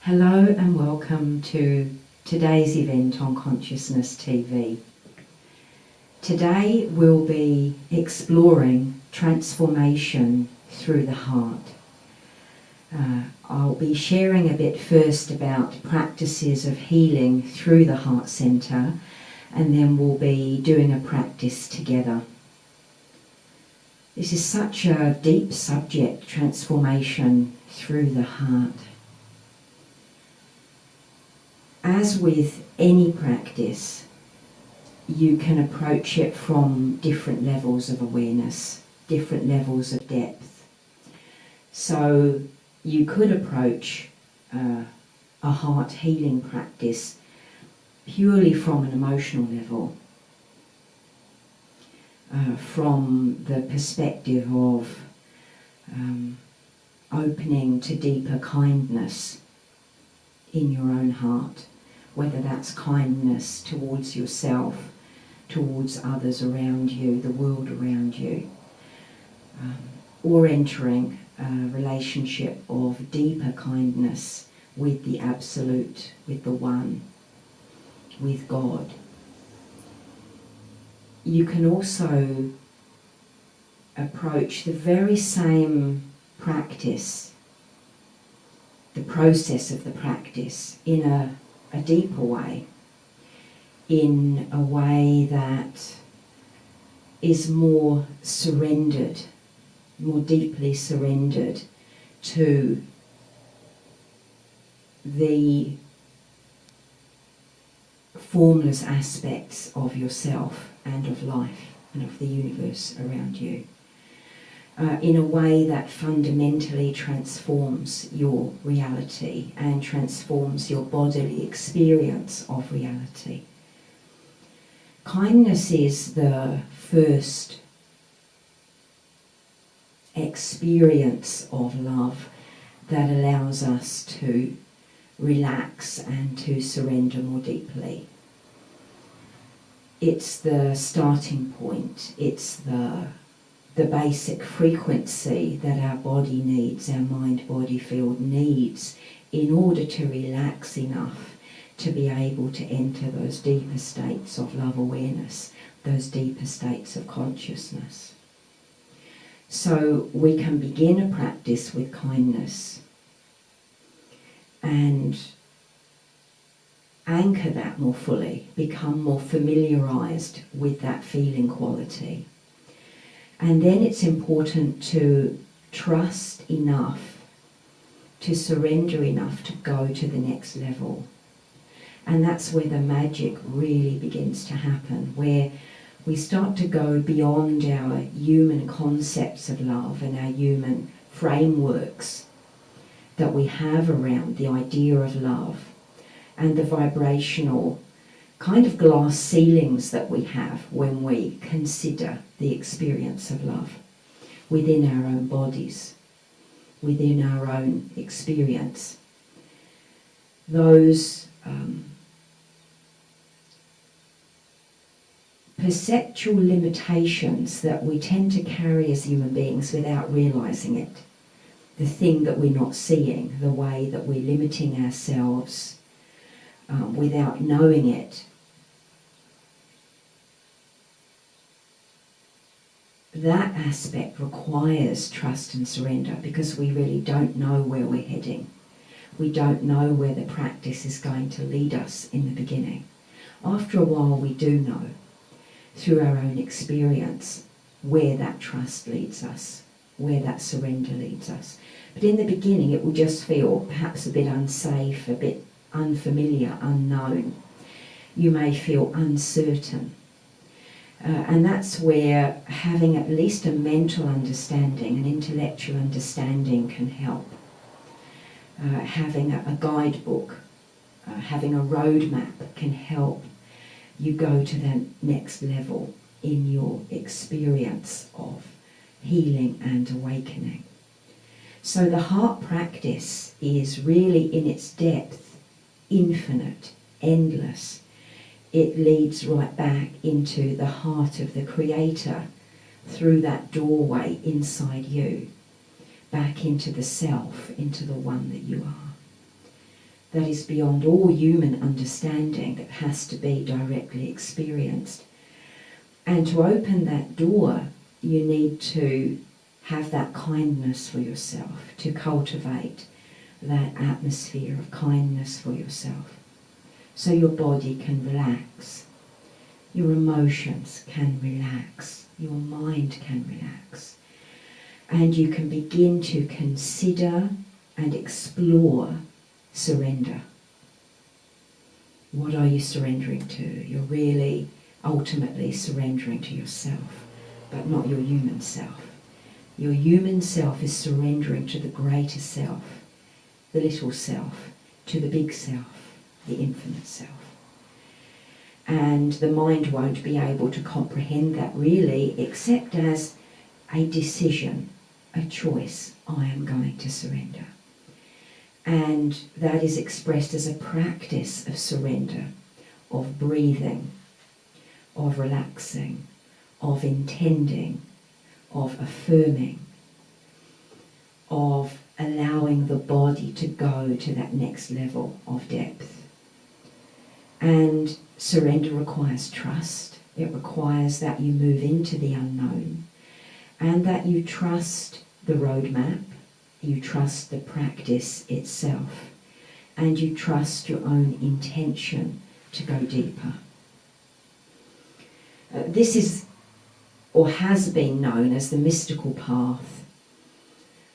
Hello and welcome to today's event on Consciousness TV. Today we'll be exploring transformation through the heart. I'll be sharing a bit first about practices of healing through the heart center, and then we'll be doing a practice together. This is such a deep subject, transformation through the heart. As with any practice, you can approach it from different levels of awareness, different levels of depth. So you could approach a heart healing practice purely from an emotional level, from the perspective of opening to deeper kindness in your own heart, whether that's kindness towards yourself, towards others around you, the world around you, or entering a relationship of deeper kindness with the Absolute, with the One, with God. You can also approach the very same practice, the process of the practice, in a deeper way, in a way that is more surrendered, more deeply surrendered to the formless aspects of yourself and of life and of the universe around you. In a way that fundamentally transforms your reality and transforms your bodily experience of reality. Kindness is the first experience of love that allows us to relax and to surrender more deeply. It's the starting point, it's the basic frequency that our body needs, our mind-body field needs, in order to relax enough to be able to enter those deeper states of love awareness, those deeper states of consciousness. So we can begin a practice with kindness and anchor that more fully, become more familiarized with that feeling quality. And then it's important to trust enough, to surrender enough to go to the next level. And that's where the magic really begins to happen, where we start to go beyond our human concepts of love and our human frameworks that we have around the idea of love and the vibrational kind of glass ceilings that we have when we consider the experience of love within our own bodies, within our own experience. Those perceptual limitations that we tend to carry as human beings without realizing it, the thing that we're not seeing, the way that we're limiting ourselves without knowing it. That aspect requires trust and surrender, because we really don't know where we're heading. We don't know where the practice is going to lead us in the beginning. After a while we do know, through our own experience, where that trust leads us, where that surrender leads us. But in the beginning it will just feel perhaps a bit unsafe, a bit unfamiliar, unknown. You may feel uncertain. And that's where having at least a mental understanding, an intellectual understanding can help. Having a guidebook, having a roadmap can help you go to the next level in your experience of healing and awakening. So the heart practice is really, in its depth, infinite, endless. It leads right back into the heart of the Creator through that doorway inside you, back into the self, into the one that you are. that is beyond all human understanding, that has to be directly experienced. And to open that door, you need to have that kindness for yourself, to cultivate that atmosphere of kindness for yourself, so your body can relax, your emotions can relax, your mind can relax, and you can begin to consider and explore surrender. What are you surrendering to? You're really ultimately surrendering to yourself, but not your human self. Your human self is surrendering to the greater self, the little self, to the big self, the infinite self. And the mind won't be able to comprehend that really, except as a decision, a choice. I am going to surrender. And that is expressed as a practice of surrender, of breathing, of relaxing, of intending, of affirming, of allowing the body to go to that next level of depth. And surrender requires trust. It requires that you move into the unknown and that you trust the roadmap, you trust the practice itself, and you trust your own intention to go deeper. This is, or has been, known as the mystical path.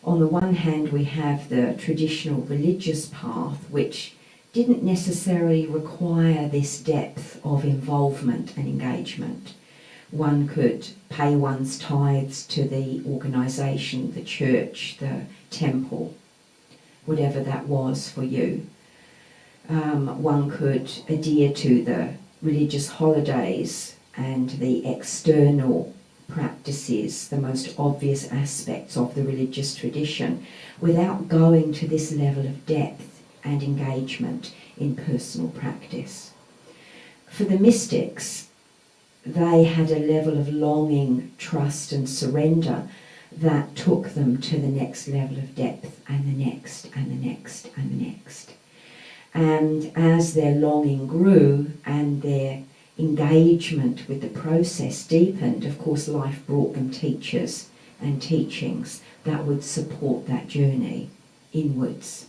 On the one hand, we have the traditional religious path, which didn't necessarily require this depth of involvement and engagement. One could pay one's tithes to the organisation, the church, the temple, whatever that was for you. One could adhere to the religious holidays and the external practices, the most obvious aspects of the religious tradition, without going to this level of depth and engagement in personal practice. For the mystics, they had a level of longing, trust and surrender that took them to the next level of depth, and the next, and the next, and the next. And as their longing grew and their engagement with the process deepened, of course life brought them teachers and teachings that would support that journey inwards,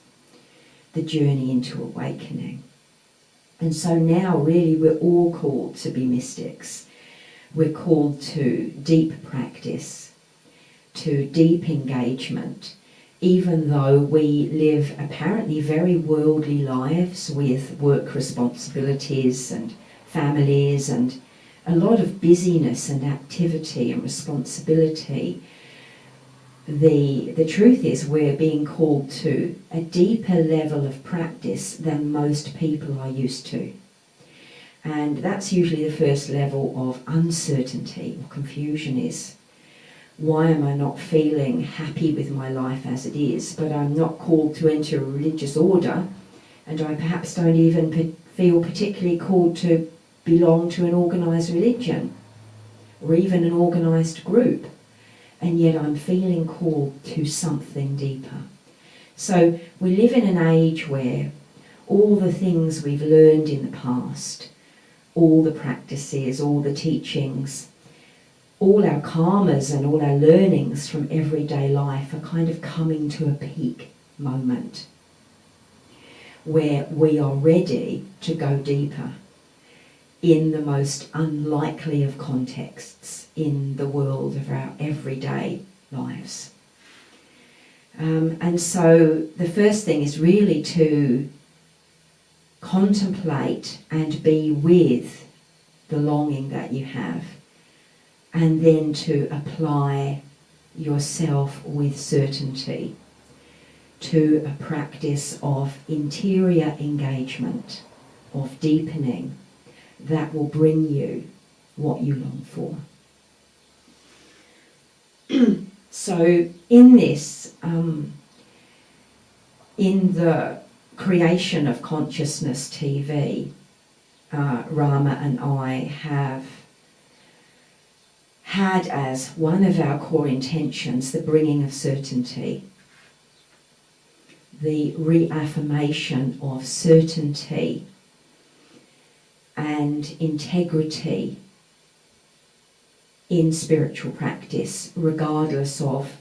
the journey into awakening. And so now really we're all called to be mystics. We're called to deep practice, to deep engagement, even though we live apparently very worldly lives with work responsibilities and families and a lot of busyness and activity and responsibility. The truth is we're being called to a deeper level of practice than most people are used to. And that's usually the first level of uncertainty or confusion is, why am I not feeling happy with my life as it is, but I'm not called to enter a religious order, and I perhaps don't even feel particularly called to belong to an organised religion or even an organised group, and yet I'm feeling called to something deeper. So we live in an age where all the things we've learned in the past, all the practices, all the teachings, all our karmas and all our learnings from everyday life are kind of coming to a peak moment where we are ready to go deeper in the most unlikely of contexts in the world of our everyday lives. And so the first thing is really to contemplate and be with the longing that you have, and then to apply yourself with certainty to a practice of interior engagement, of deepening, that will bring you what you long for. So in this, in the creation of Consciousness TV, Rama and I have had as one of our core intentions the bringing of certainty, the reaffirmation of certainty and integrity in spiritual practice, regardless of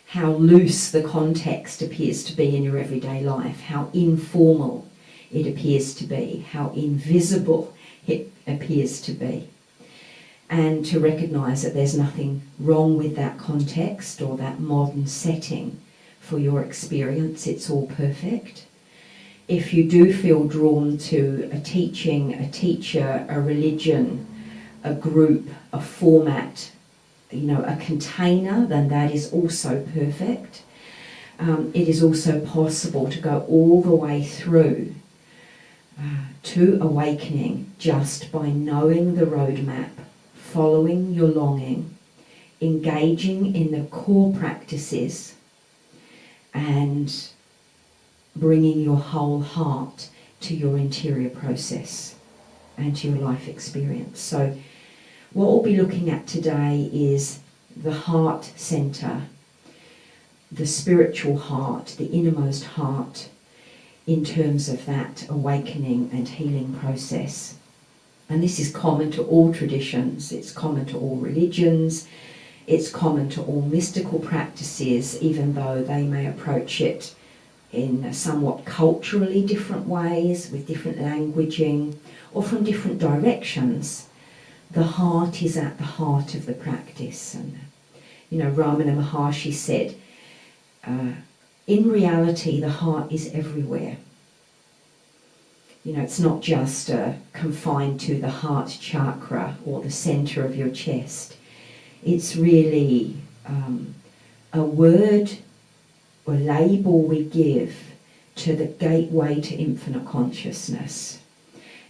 how loose the context appears to be in your everyday life, how informal it appears to be, how invisible it appears to be. And to recognise that there's nothing wrong with that context or that modern setting for your experience. It's all perfect. If you do feel drawn to a teaching, a teacher, a religion, a group, a format, a container, then that is also perfect. It is also possible to go all the way through to awakening just by knowing the roadmap, following your longing, engaging in the core practices, and bringing your whole heart to your interior process and to your life experience. So what we'll be looking at today is the heart center, the spiritual heart, the innermost heart, in terms of that awakening and healing process. And this is common to all traditions, it's common to all religions, it's common to all mystical practices, even though they may approach it in somewhat culturally different ways, with different languaging, or from different directions. The heart is at the heart of the practice. And, Ramana Maharshi said, in reality, the heart is everywhere. It's not just confined to the heart chakra or the center of your chest. It's really a word or label we give to the gateway to infinite consciousness.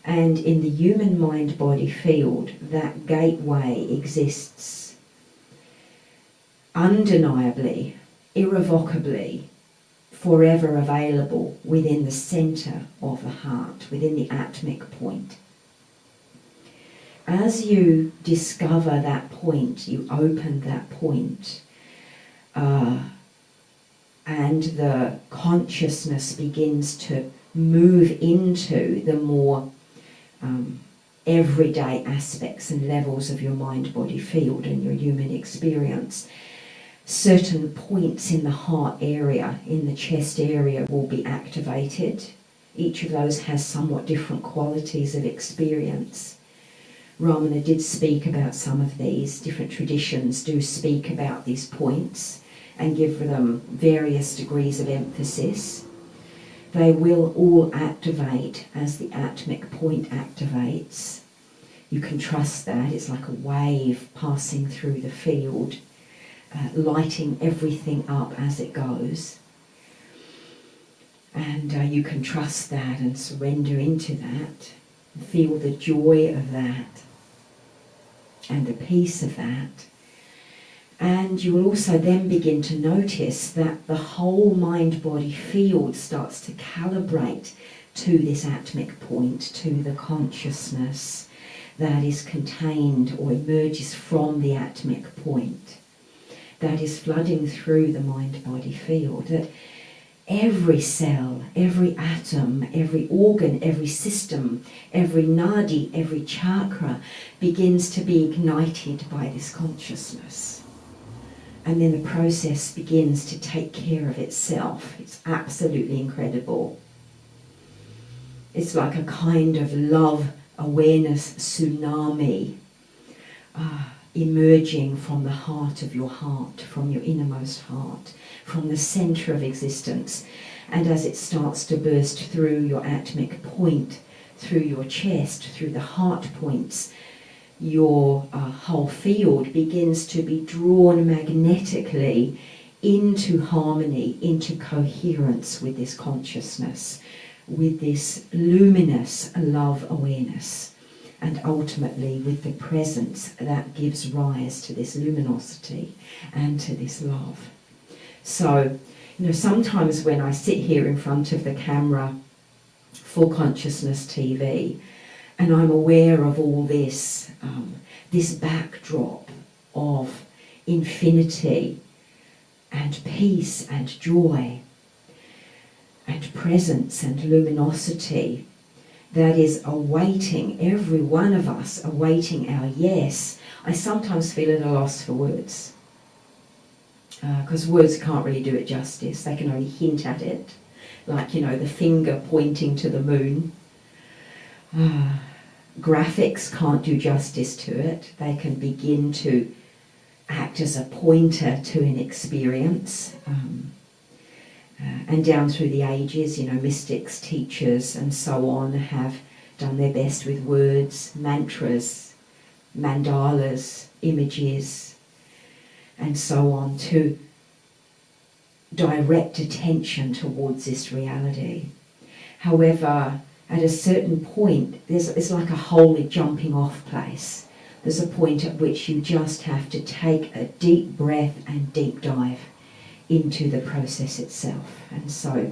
And in the human mind-body field, that gateway exists undeniably, irrevocably, forever available within the center of the heart, within the atmic point. As you discover that point, you open that point, and the consciousness begins to move into the more everyday aspects and levels of your mind-body field and your human experience. Certain points in the heart area, in the chest area, will be activated. Each of those has somewhat different qualities of experience. Ramana did speak about some of these. Different traditions do speak about these points and give them various degrees of emphasis. They will all activate as the atmic point activates. You can trust that. It's like a wave passing through the field, lighting everything up as it goes. And you can trust that and surrender into that. Feel the joy of that and the peace of that. And you will also then begin to notice that the whole mind-body field starts to calibrate to this atmic point, to the consciousness that is contained or emerges from the atmic point, that is flooding through the mind-body field, that every cell, every atom, every organ, every system, every nadi, every chakra begins to be ignited by this consciousness. And then the process begins to take care of itself. It's absolutely incredible. It's like a kind of love awareness tsunami emerging from the heart of your heart, from your innermost heart, from the center of existence. And as it starts to burst through your atmic point, through your chest, through the heart points, your whole field begins to be drawn magnetically into harmony, into coherence with this consciousness, with this luminous love awareness, and ultimately with the presence that gives rise to this luminosity and to this love. So, sometimes when I sit here in front of the camera for Consciousness TV, and I'm aware of all this, this backdrop of infinity and peace and joy, presence and luminosity that is awaiting, every one of us awaiting our yes. I sometimes feel at a loss for words, because words can't really do it justice. They can only hint at it, like, you know, the finger pointing to the moon. Graphics can't do justice to it. They can begin to act as a pointer to an experience. And down through the ages, you know, mystics, teachers and so on have done their best with words, mantras, mandalas, images and so on to direct attention towards this reality. However, at a certain point, it's like a holy jumping off place. There's a point at which you just have to take a deep breath and deep dive into the process itself. And so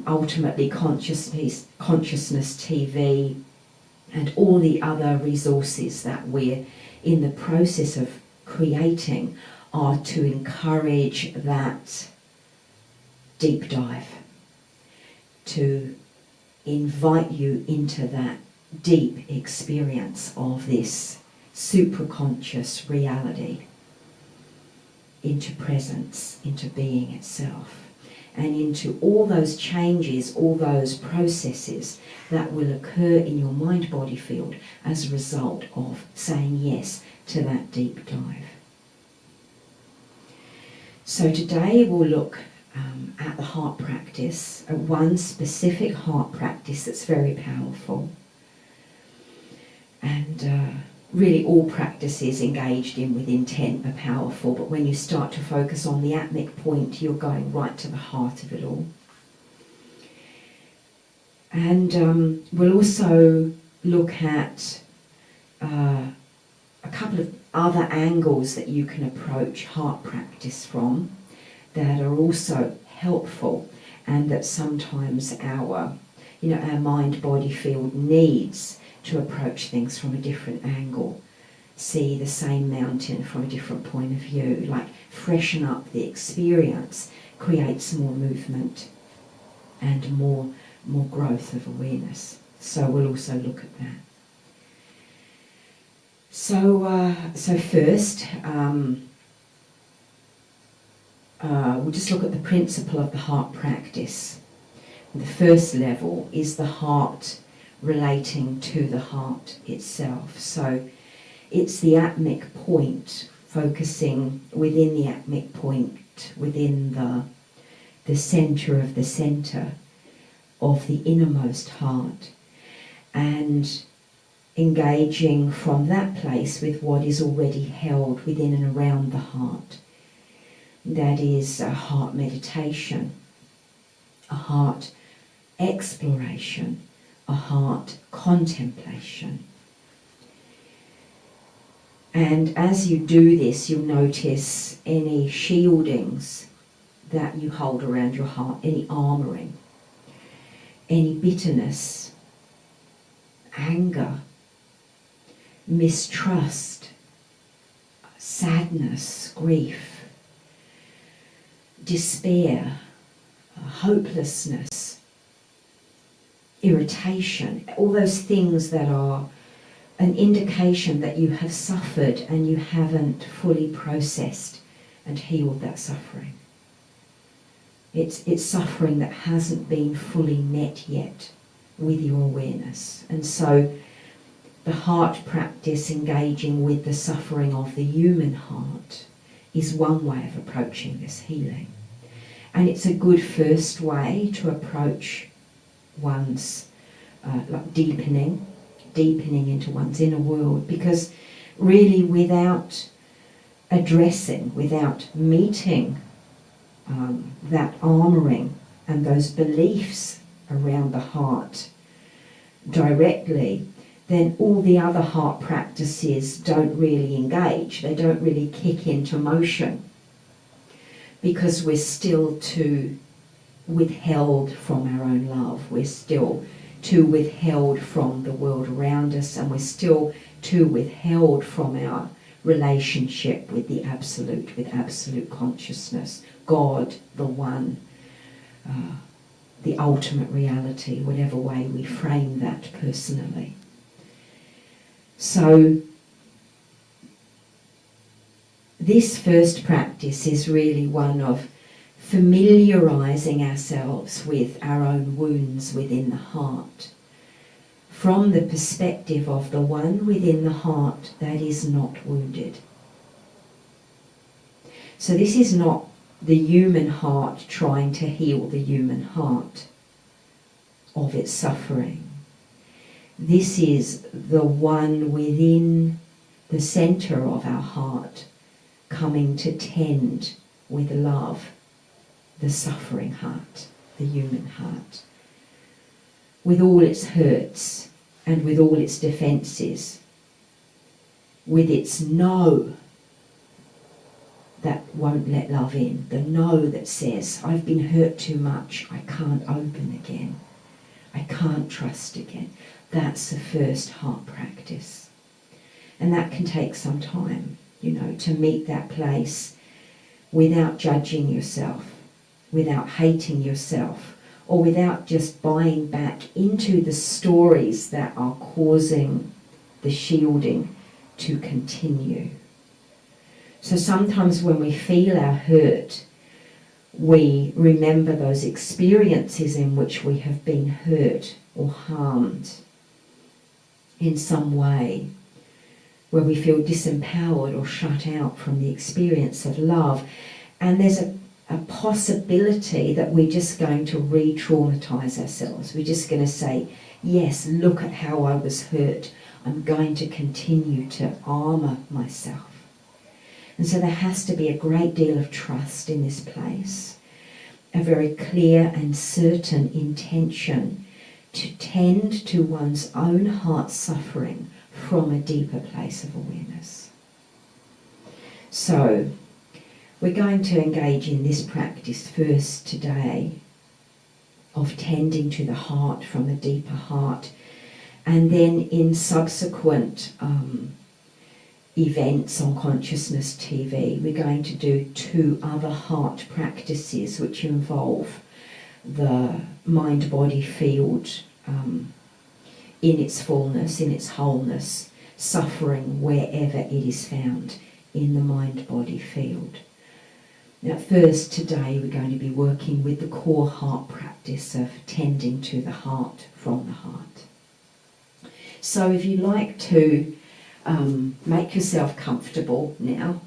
ultimately consciousness TV and all the other resources that we're in the process of creating are to encourage that deep dive, to invite you into that deep experience of this supraconscious reality, into presence, into being itself, and into all those changes, all those processes that will occur in your mind-body field as a result of saying yes to that deep dive. So today we'll look at the heart practice, at one specific heart practice that's very powerful. And really all practices engaged in with intent are powerful, but when you start to focus on the atmic point, you're going right to the heart of it all. And we'll also look at a couple of other angles that you can approach heart practice from that are also helpful, and that sometimes our mind-body field needs to approach things from a different angle, see the same mountain from a different point of view, like freshen up the experience, creates more movement and more growth of awareness. So we'll also look at that. So first, we'll just look at the principle of the heart practice. The first level is the heart relating to the heart itself. So it's the atmic point, focusing within the atmic point, within the centre of the innermost heart, and engaging from that place with what is already held within and around the heart. That is a heart meditation, a heart exploration, a heart contemplation. And as you do this, you'll notice any shieldings that you hold around your heart, any armouring, any bitterness, anger, mistrust, sadness, grief, despair, hopelessness, irritation, all those things that are an indication that you have suffered and you haven't fully processed and healed that suffering. It's suffering that hasn't been fully met yet with your awareness. And so the heart practice, engaging with the suffering of the human heart, is one way of approaching this healing. And it's a good first way to approach one's deepening into one's inner world, because really without addressing, without meeting that armouring and those beliefs around the heart directly, then all the other heart practices don't really engage, they don't really kick into motion, because we're still too withheld from our own love, we're still too withheld from the world around us, and we're still too withheld from our relationship with the Absolute, with Absolute Consciousness, God, the One, the ultimate reality, whatever way we frame that personally. So this first practice is really one of familiarizing ourselves with our own wounds within the heart, from the perspective of the one within the heart that is not wounded. So this is not the human heart trying to heal the human heart of its suffering. This is the one within the center of our heart coming to tend with love the suffering heart, the human heart, with all its hurts and with all its defenses, with its no that won't let love in, the no that says, I've been hurt too much, I can't open again, I can't trust again. That's the first heart practice. And that can take some time, to meet that place without judging yourself, without hating yourself, or without just buying back into the stories that are causing the shielding to continue. So sometimes when we feel our hurt, we remember those experiences in which we have been hurt or harmed in some way, where we feel disempowered or shut out from the experience of love. And there's a possibility that we're just going to re-traumatize ourselves. We're just going to say, yes, look at how I was hurt. I'm going to continue to armor myself. And so there has to be a great deal of trust in this place, a very clear and certain intention to tend to one's own heart suffering from a deeper place of awareness. So we're going to engage in this practice first today of tending to the heart from a deeper heart, and then in subsequent events on Consciousness TV, we're going to do 2 other heart practices which involve the mind-body field in its fullness, in its wholeness, suffering wherever it is found in the mind-body field. Now first today we're going to be working with the core heart practice of tending to the heart from the heart. So if you like to make yourself comfortable now.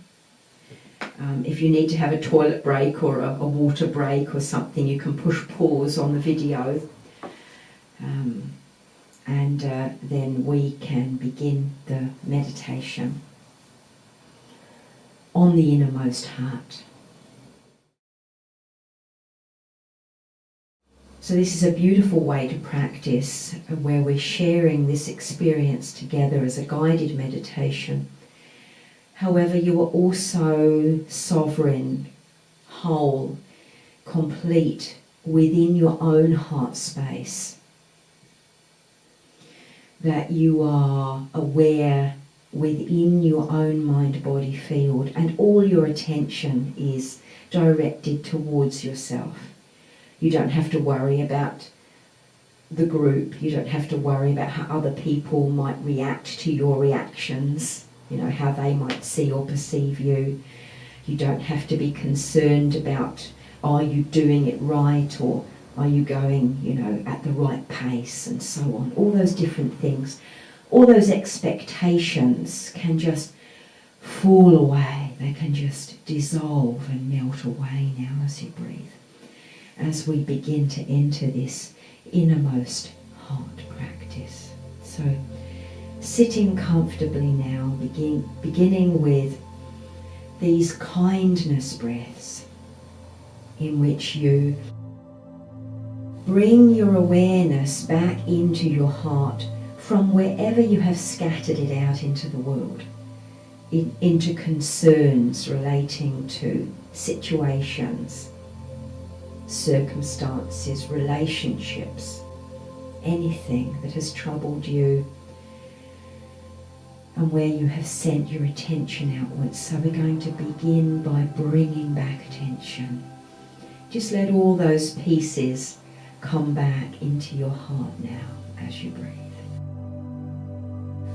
If you need to have a toilet break or a water break or something, you can push pause on the video, and then we can begin the meditation on the innermost heart. So this is a beautiful way to practice, where we're sharing this experience together as a guided meditation. However, you are also sovereign, whole, complete within your own heart space. That you are aware within your own mind-body field, and all your attention is directed towards yourself. You don't have to worry about the group. You don't have to worry about how other people might react to your reactions, how they might see or perceive you. You don't have to be concerned about, are you doing it right, or are you going, at the right pace, and so on. All those different things, all those expectations can just fall away. They can just dissolve and melt away now as you breathe, as we begin to enter this innermost heart practice. So sitting comfortably now, beginning with these kindness breaths in which you bring your awareness back into your heart from wherever you have scattered it out into the world, into concerns relating to situations, circumstances, relationships, anything that has troubled you, and where you have sent your attention outwards. So we're going to begin by bringing back attention. Just let all those pieces come back into your heart now as you breathe.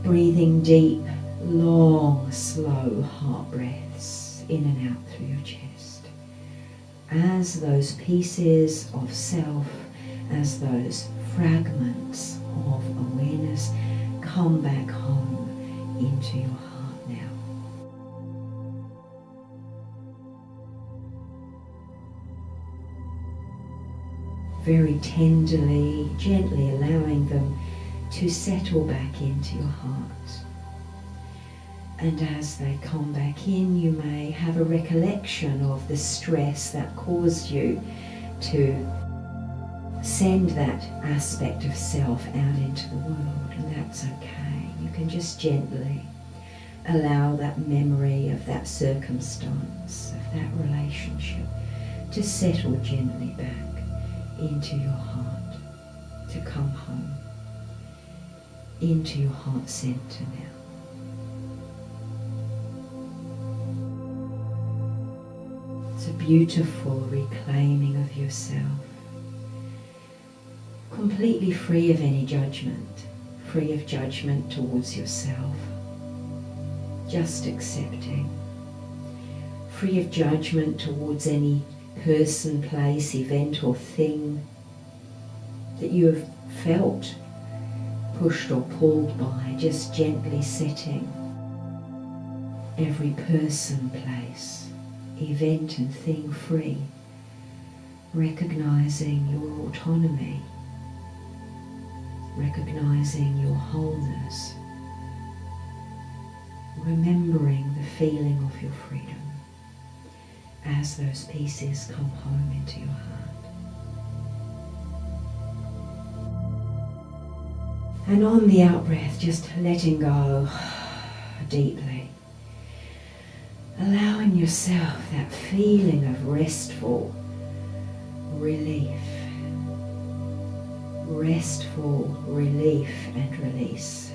Breathing deep, long, slow heart breaths in and out through your chest. As those pieces of self, as those fragments of awareness come back home into your heart now. Very tenderly, gently allowing them to settle back into your heart. And as they come back in, you may have a recollection of the stress that caused you to send that aspect of self out into the world, and that's okay. You can just gently allow that memory of that circumstance, of that relationship, to settle gently back into your heart, to come home into your heart center now. It's a beautiful reclaiming of yourself, completely free of any judgment, free of judgment towards yourself, just accepting, free of judgment towards any person, place, event or thing that you have felt pushed or pulled by, just gently setting every person, place, event and thing free, recognizing your autonomy, recognizing your wholeness, remembering the feeling of your freedom as those pieces come home into your heart. And on the out-breath, just letting go deeply, allowing yourself that feeling of restful relief, and release.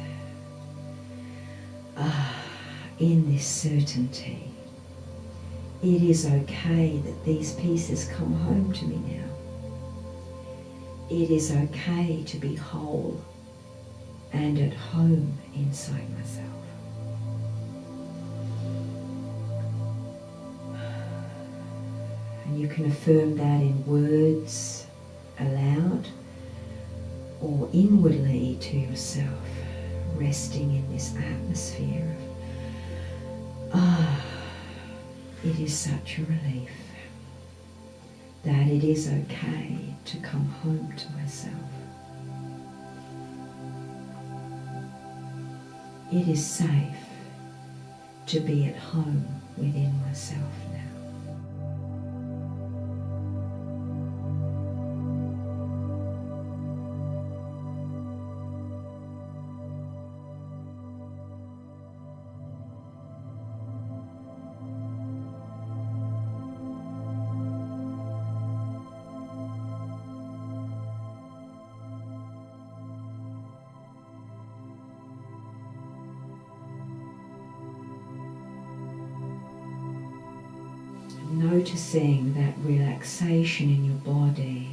In this certainty, it is okay that these pieces come home to me now. It is okay to be whole and at home inside myself. And you can affirm that in words aloud or inwardly to yourself, resting in this atmosphere of it is such a relief that it is okay to come home to myself. It is safe to be at home within myself now. Noticing that relaxation in your body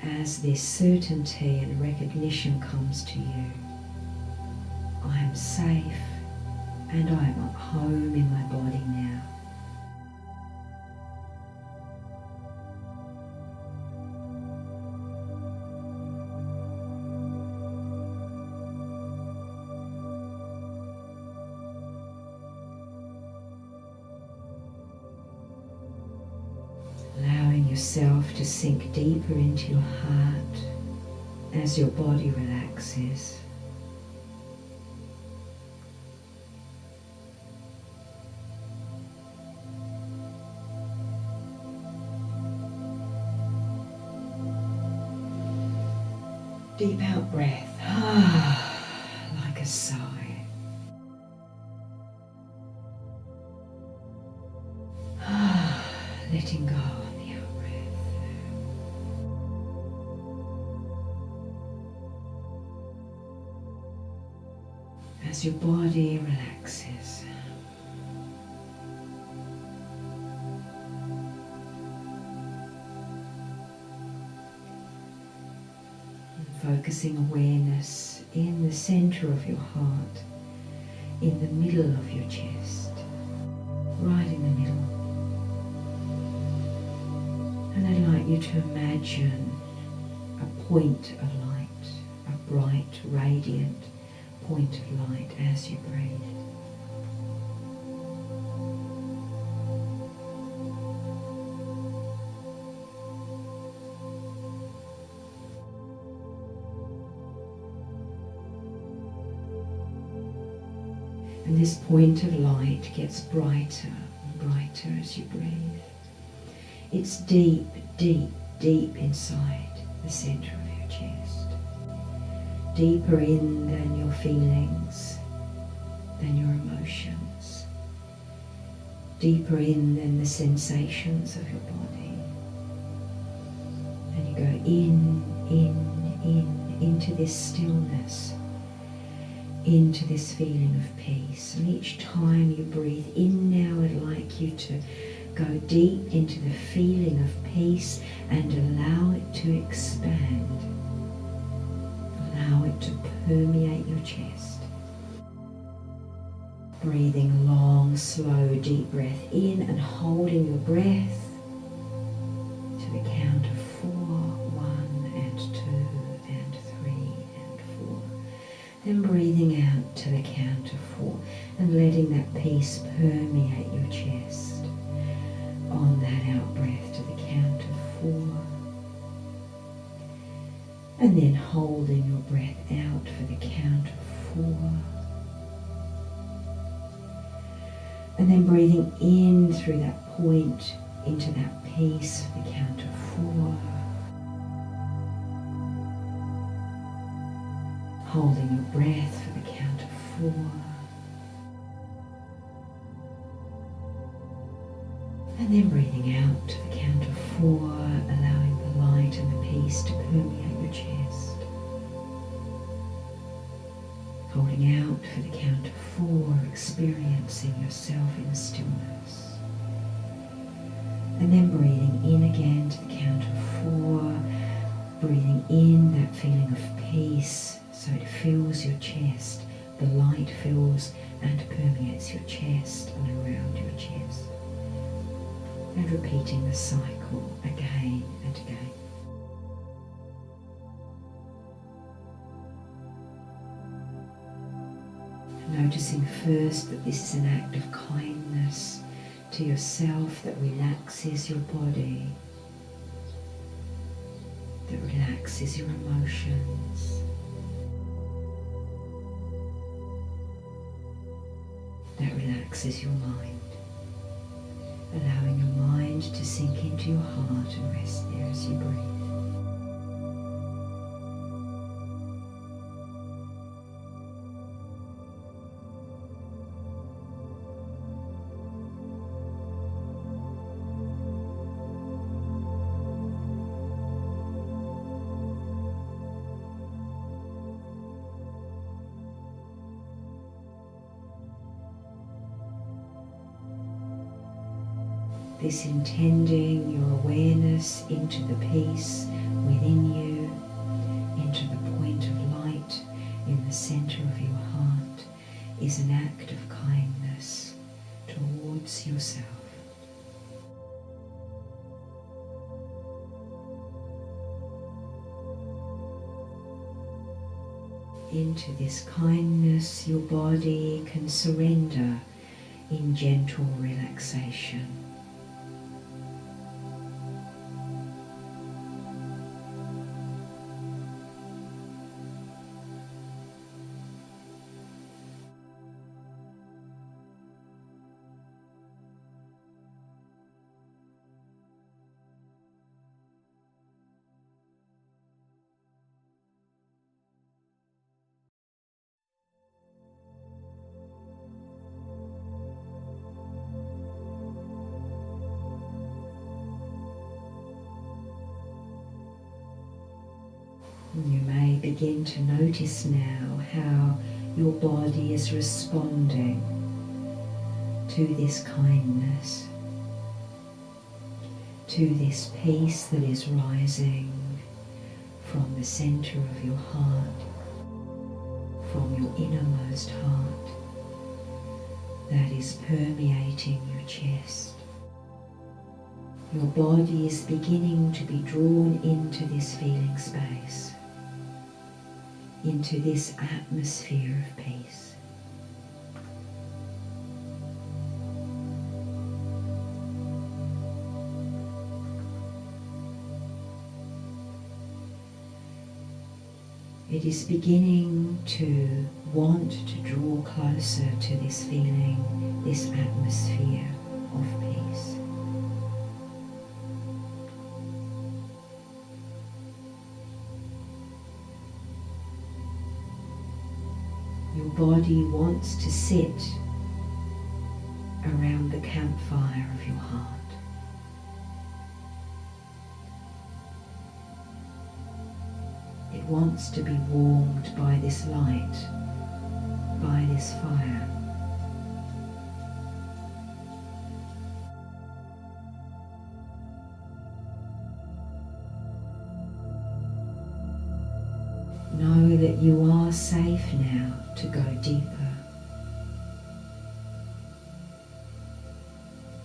as this certainty and recognition comes to you. I am safe and I am at home in my body now. Yourself to sink deeper into your heart as your body relaxes. Deep out breath, like a sigh. Letting go. As your body relaxes, focusing awareness in the center of your heart, in the middle of your chest, right in the middle. And I'd like you to imagine a point of light, a bright, radiant point of light as you breathe. And this point of light gets brighter and brighter as you breathe. It's deep, deep, deep inside the center of your chest. Deeper in than your feelings, than your emotions. Deeper in than the sensations of your body. And you go in, into this stillness, into this feeling of peace. And each time you breathe in now, I'd like you to go deep into the feeling of peace and allow it to expand. Allow it to permeate your chest. Breathing long, slow, deep breath in and holding your breath to the count of 4, 1 and 2 and 3 and 4. Then breathing out to the count of 4 and letting that peace permeate your chest. On that out breath to the count of 4. And then holding your breath out for the count of 4. And then breathing in through that point into that peace for the count of 4. Holding your breath for the count of 4. And then breathing out to the count of 4, allowing the light and the peace to permeate your chest. Holding out for the count of 4, experiencing yourself in the stillness. And then breathing in again to the count of 4, breathing in that feeling of peace so it fills your chest. The light fills and permeates your chest and around your chest. And repeating the cycle again and again. Noticing first that this is an act of kindness to yourself that relaxes your body, that relaxes your emotions, that relaxes your mind. Allowing your mind to sink into your heart and rest there as you breathe. This intending your awareness into the peace within you, into the point of light in the center of your heart, is an act of kindness towards yourself. Into this kindness, your body can surrender in gentle relaxation. You may begin to notice now how your body is responding to this kindness, to this peace that is rising from the center of your heart, from your innermost heart, that is permeating your chest. Your body is beginning to be drawn into this feeling space, into this atmosphere of peace. It is beginning to want to draw closer to this feeling, this atmosphere of peace. Your body wants to sit around the campfire of your heart. It wants to be warmed by this light, by this fire. Know that you are safe now to go deeper,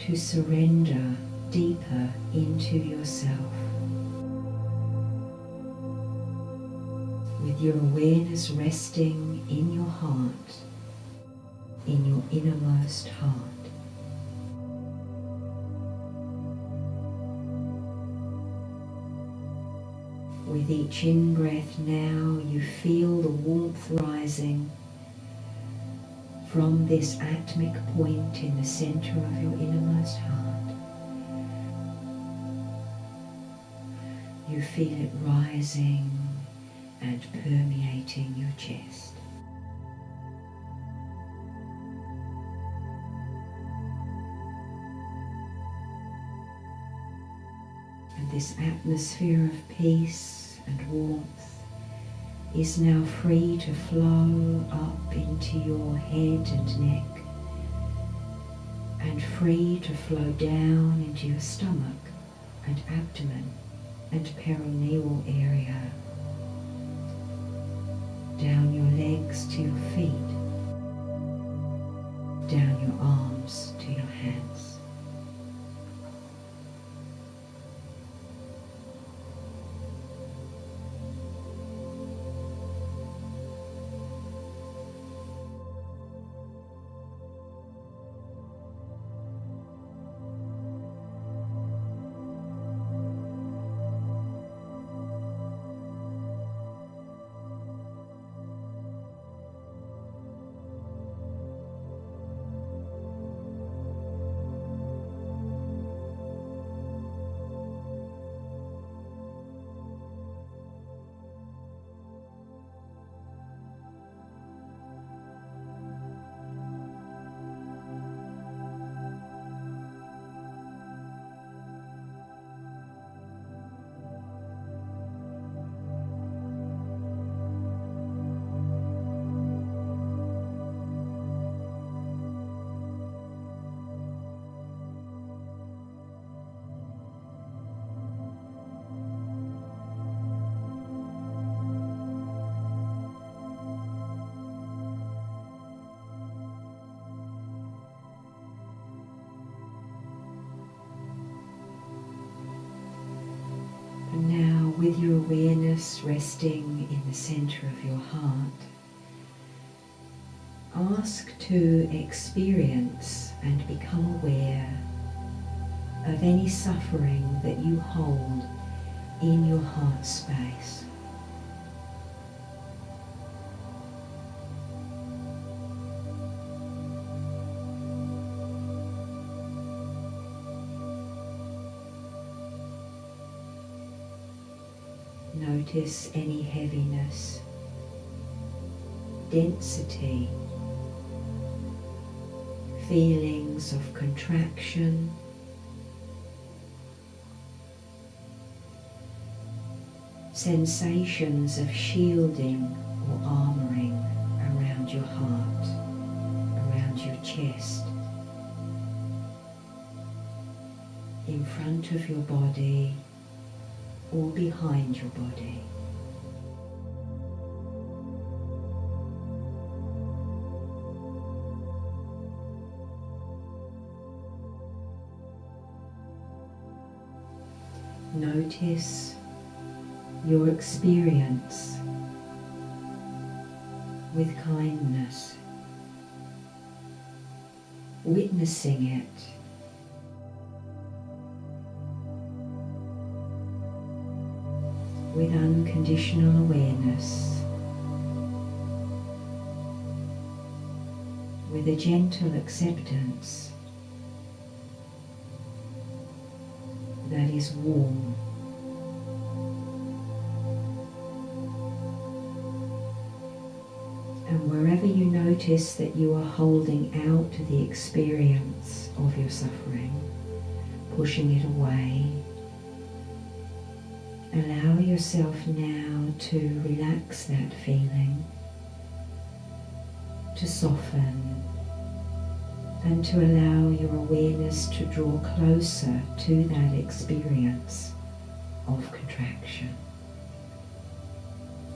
to surrender deeper into yourself. With your awareness resting in your heart, in your innermost heart. With each in-breath now, you feel the warmth rising from this atomic point in the center of your innermost heart. You feel it rising and permeating your chest. And this atmosphere of peace and warmth is now free to flow up into your head and neck, and free to flow down into your stomach and abdomen and perineal area, down your legs to your feet, down your arms to your hands. And now, with your awareness resting in the center of your heart, ask to experience and become aware of any suffering that you hold in your heart space. Notice any heaviness, density, feelings of contraction, sensations of shielding or armoring around your heart, around your chest, in front of your body or behind your body. notice your experience with kindness, witnessing it, with unconditional awareness, with a gentle acceptance that is warm. And wherever you notice that you are holding out the experience of your suffering, pushing it away, allow yourself now to relax that feeling, to soften, and to allow your awareness to draw closer to that experience of contraction,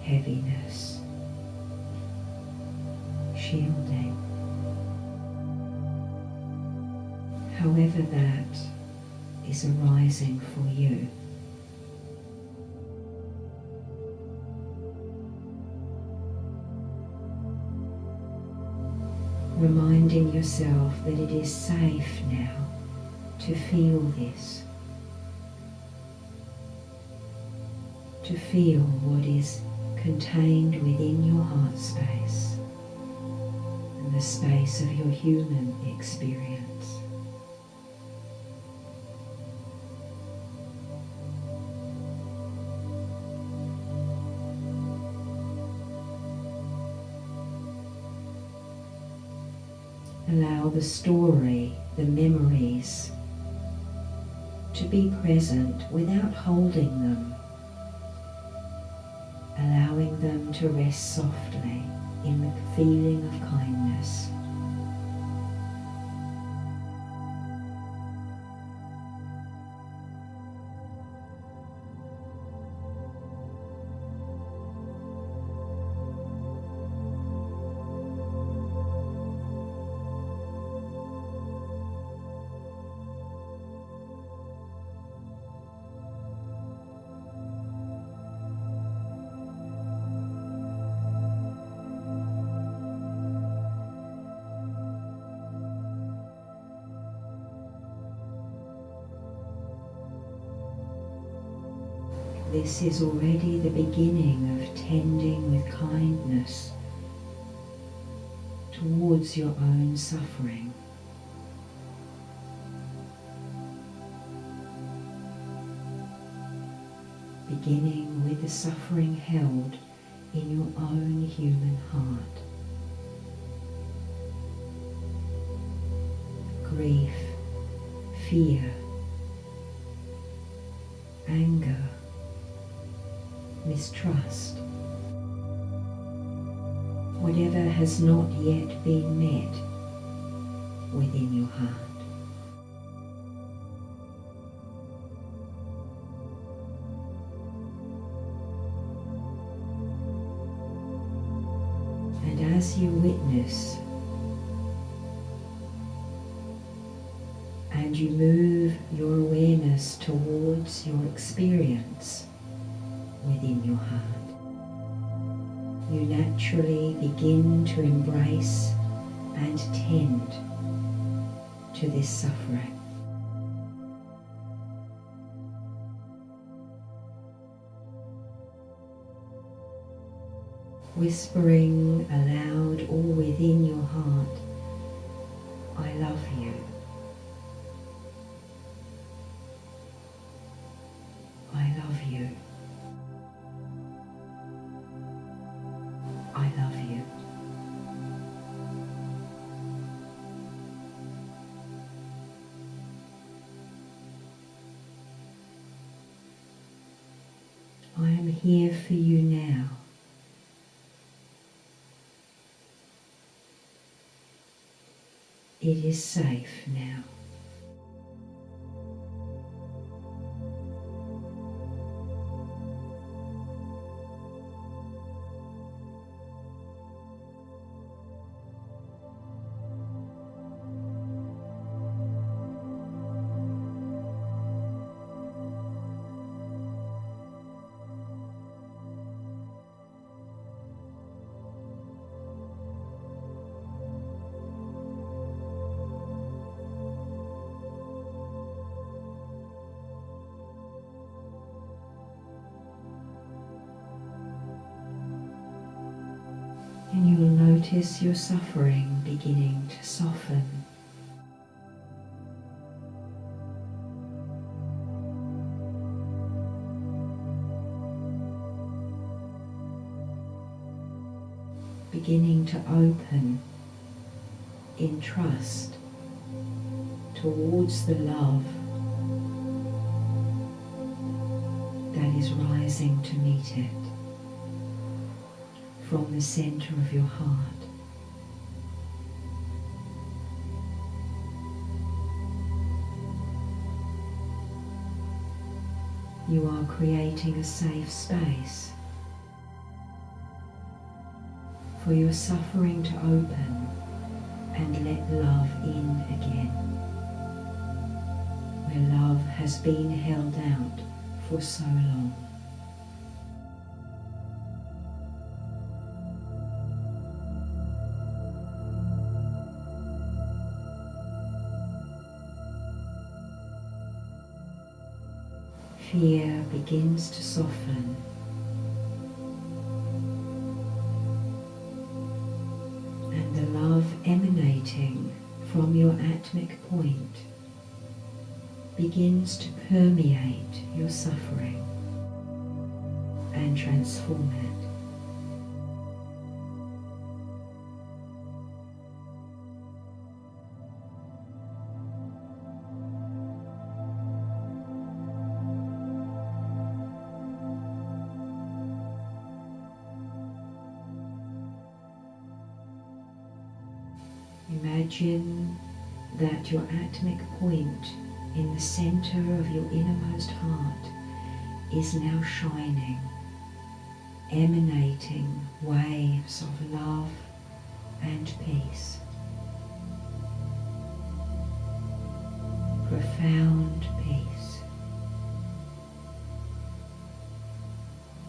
heaviness, shielding, however that is arising for you. Reminding yourself that it is safe now to feel this, to feel what is contained within your heart space and the space of your human experience. Allow the story, the memories, to be present without holding them, allowing them to rest softly in the feeling of kindness. This is already the beginning of tending with kindness towards your own suffering. Beginning with the suffering held in your own human heart. Grief, fear, anger, mistrust, whatever has not yet been met within your heart. And as you witness and you move your awareness towards your experience within your heart, you naturally begin to embrace and tend to this suffering. Whispering aloud all within your heart, I love you. I love you. I love you. I am here for you now. It is safe now. And you will notice your suffering beginning to soften. Beginning to open in trust towards the love that is rising to meet it from the center of your heart. You are creating a safe space for your suffering to open and let love in again, where love has been held out for so long. Fear begins to soften. And the love emanating from your atmic point begins to permeate your suffering and transform it. Imagine that your atmic point in the center of your innermost heart is now shining, emanating waves of love and peace. Profound peace.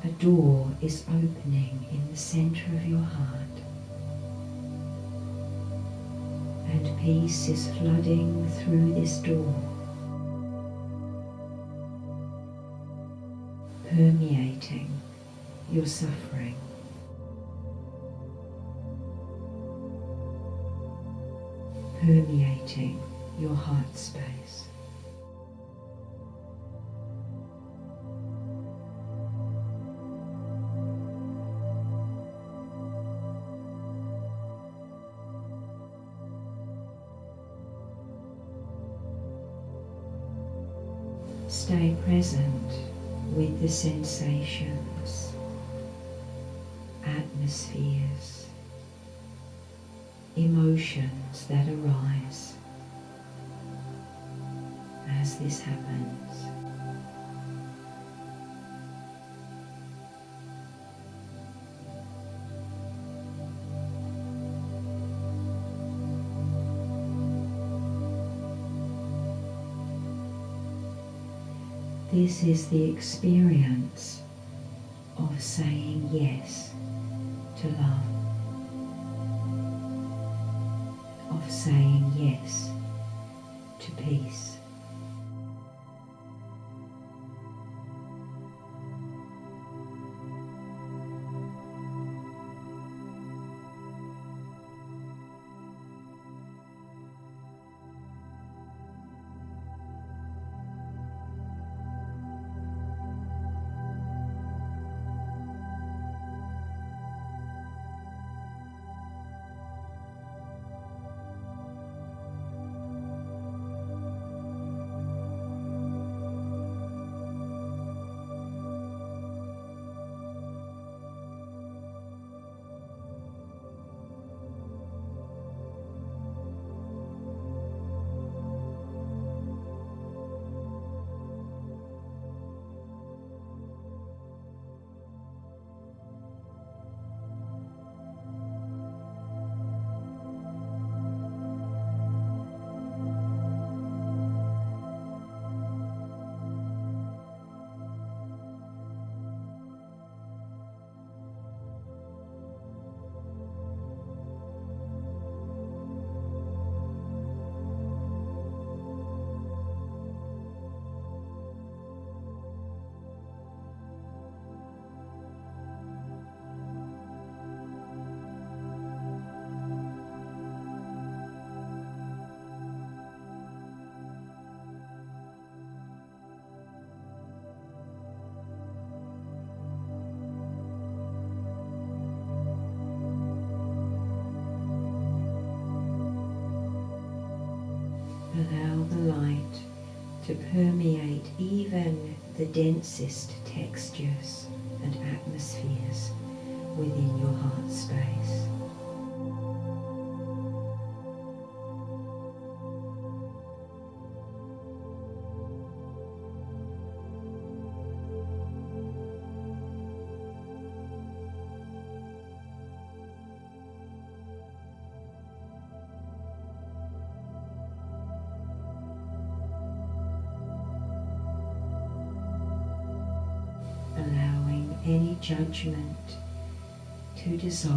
A door is opening in the center of your heart. And peace is flooding through this door, permeating your suffering. Permeating your heart space. Stay present with the sensations, atmospheres, emotions that arise as this happens. This is the experience of saying yes to love, of saying yes to peace. permeate even the densest textures and atmospheres within your heart space. Allowing any judgment to dissolve.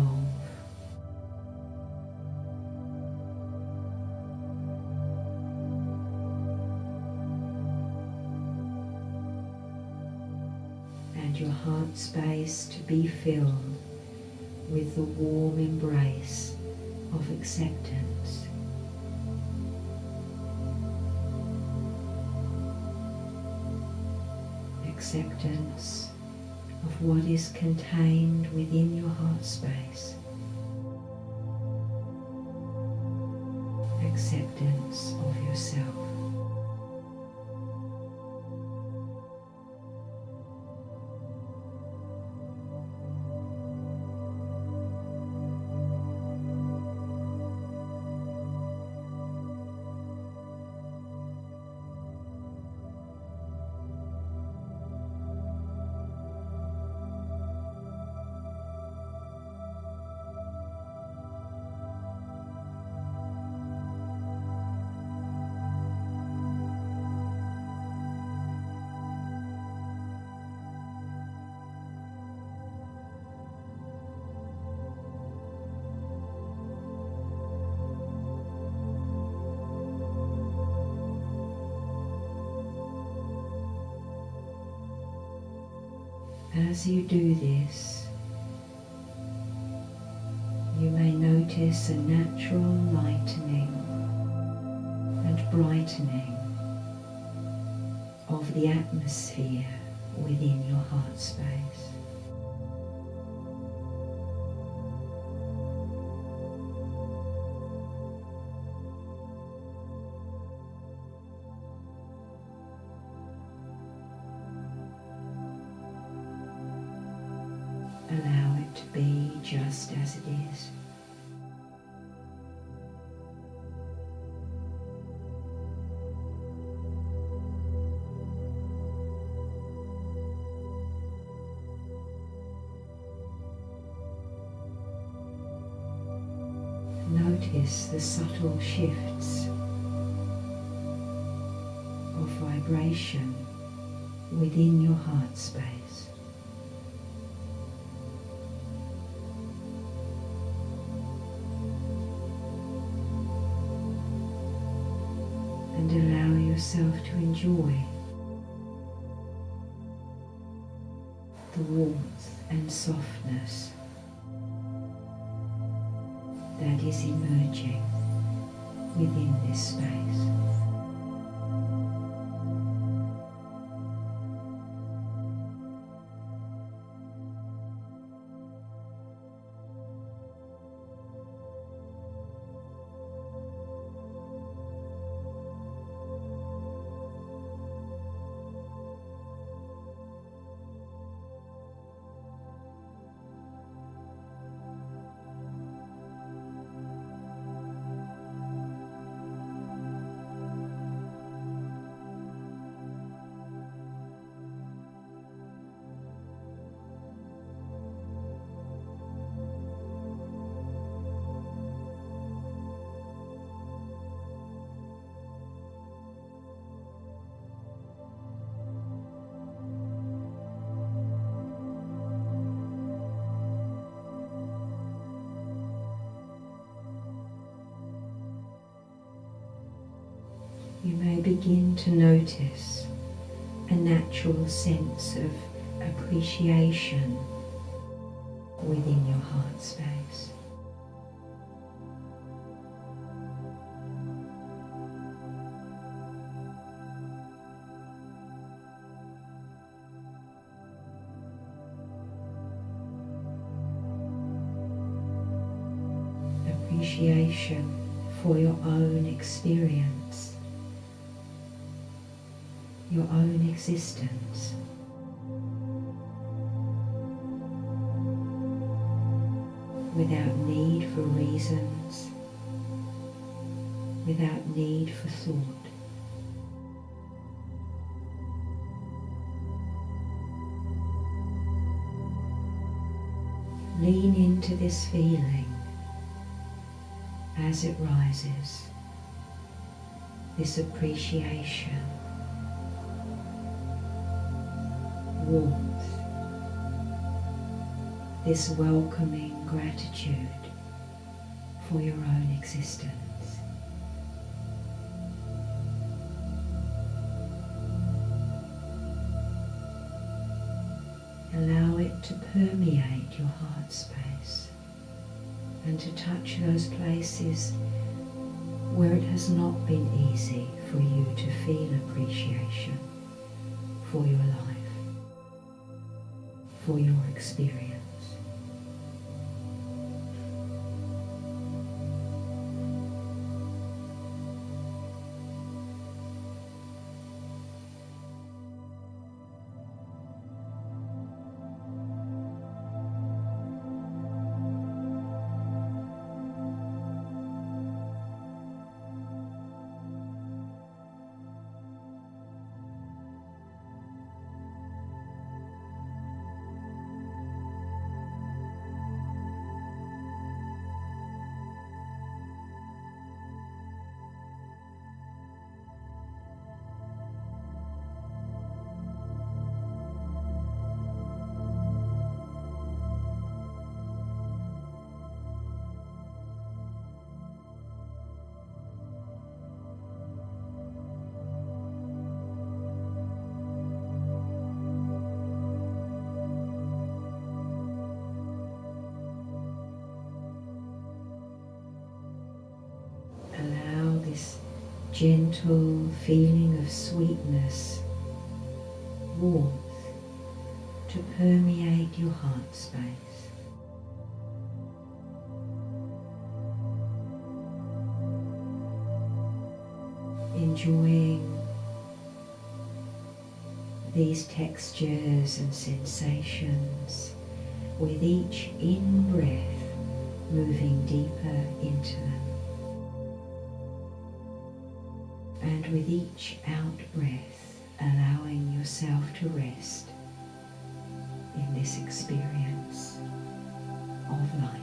And your heart space to be filled with the warm embrace of acceptance. Acceptance of what is contained within your heart space. Acceptance of yourself. As you do this, you may notice a natural lightening and brightening of the atmosphere within your heart space. Allow it to be just as it is. Notice the subtle shifts of vibration within your heart space. And allow yourself to enjoy the warmth and softness that is emerging within this space. You may begin to notice a natural sense of appreciation within your heart space. Appreciation for your own experience your own existence. Without need for reasons, without need for thought. Lean into this feeling as it rises, this appreciation, warmth, this welcoming gratitude for your own existence. Allow it to permeate your heart space and to touch those places where it has not been easy for you to feel appreciation for your life, for your experience. Allow this gentle feeling of sweetness, warmth, to permeate your heart space. Enjoying these textures and sensations with each in-breath moving deeper into them. And with each out-breath, allowing yourself to rest in this experience of light.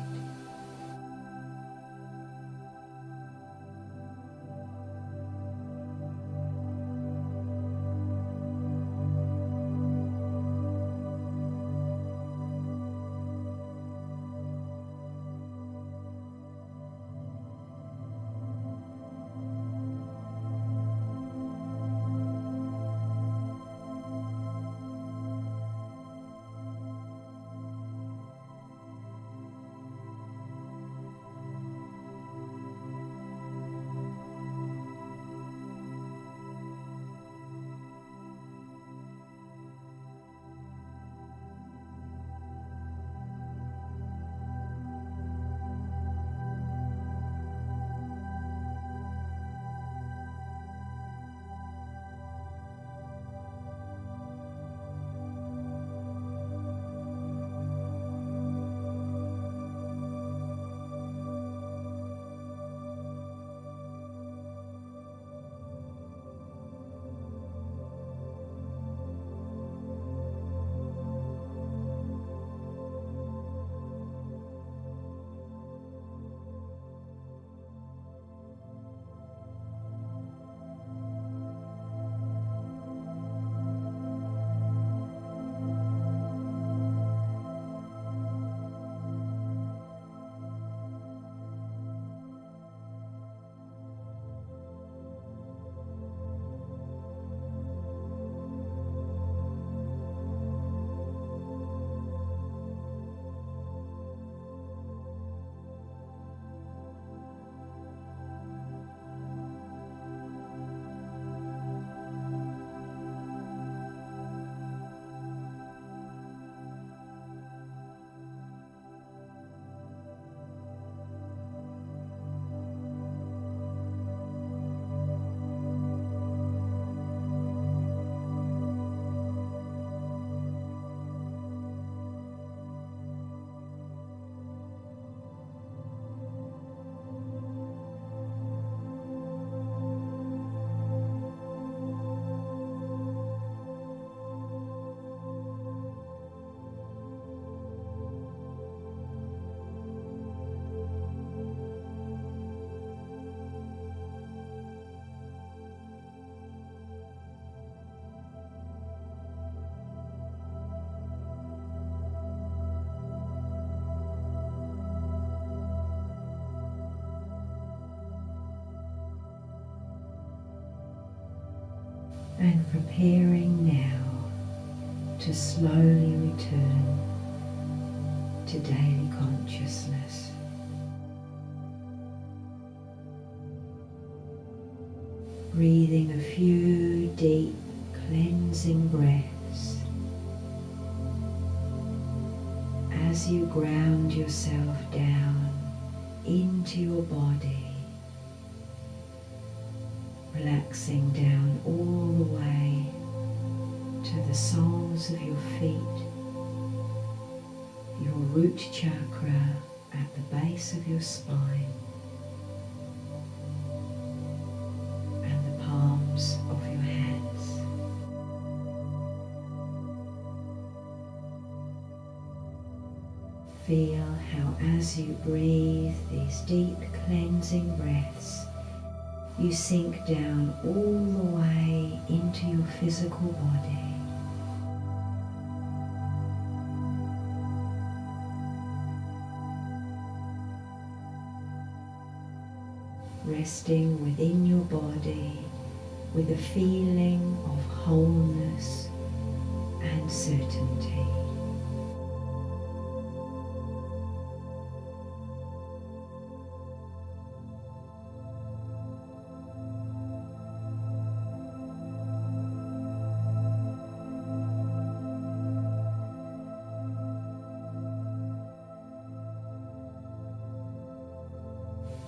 And preparing now to slowly return to daily consciousness. Breathing a few deep cleansing breaths as you ground yourself down into your body, relaxing down all the way to the soles of your feet, your root chakra at the base of your spine, and the palms of your hands. Feel how as you breathe these deep cleansing breaths, you sink down all the way into your physical body. Resting within your body with a feeling of wholeness and certainty.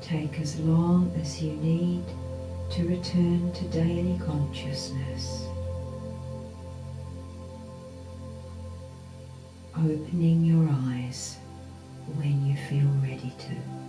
Take as long as you need to return to daily consciousness, opening your eyes when you feel ready to.